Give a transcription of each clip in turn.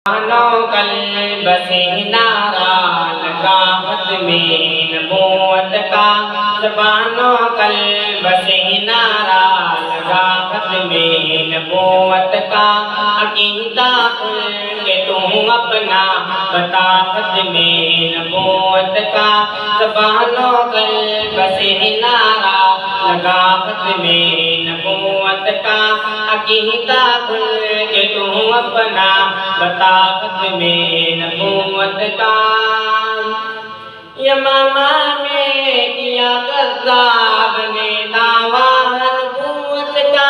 قلب سے نعرہ لگا ختم نبوت کا، زبانوں قلب سے نعرہ لگا ختم نبوت کا، عقیدہ کھل کے تم اپنا بتا ختم نبوت کا، زبانوں قلب سے نعرہ لگا ختم نبوت کا، عقیدہ کھل کے تم اپنا بتا ختم نبوت کا۔ یمامہ میں کیا کذاب نے دعویٰ نبوت کا،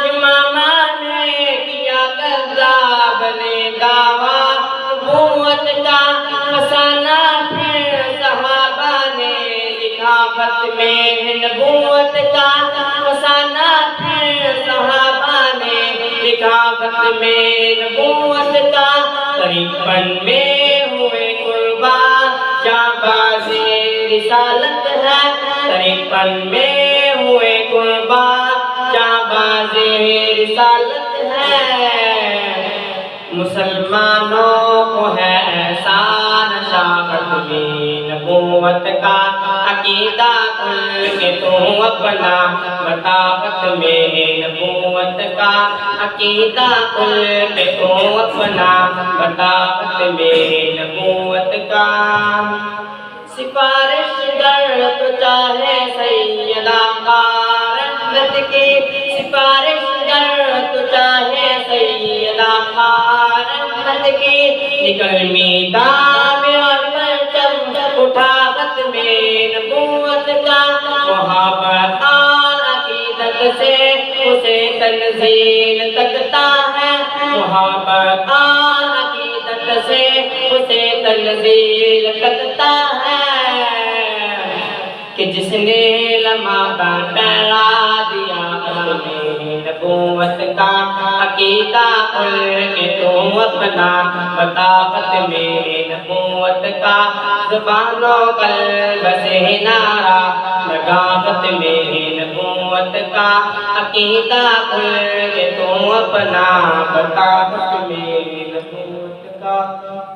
یمامہ میں کیا کذاب نے دعویٰ نبوت کا، فسانہ پھر صحابہ نے لکھا ختم نبوت کا، فسانہ پھر صحابہ نے لکھا ختم نبوت کا، 53 میں ہوئے قربان جانباز رسالت ہے، 53 میں ہوئے قربان جانباز رسالت ہے، مسلمانوں کو ہے احسان ختم نبوت کا، عقیدہ کھل کے تم اپنا بتا ختم نبوت کا، عقیدہ کھل کے تم اپنا بتا ختم نبوت کا، سفارش گر تو چاہے سیدہ رحمت کی، سفارش گر تو چاہے سیدہ رحمت کی، نکل میدان میں اور پرچم اٹھا ختم نبوت کا، محبت اور عقیدت سے اسے تنزیل تکتا ہے، محبت اور عقیدت سے اسے تنزیل تکتا ہے، کہ جس نے لمحہ پھیلا دیا ختم نبوت کا، عقیدہ کھل کے تم اپنا بتا ختم نبوت کا، زبانوں قلب سے نعرہ لگا ختم نبوت کا، عقیدہ کھل کے تم اپنا بتا ختم نبوت کا۔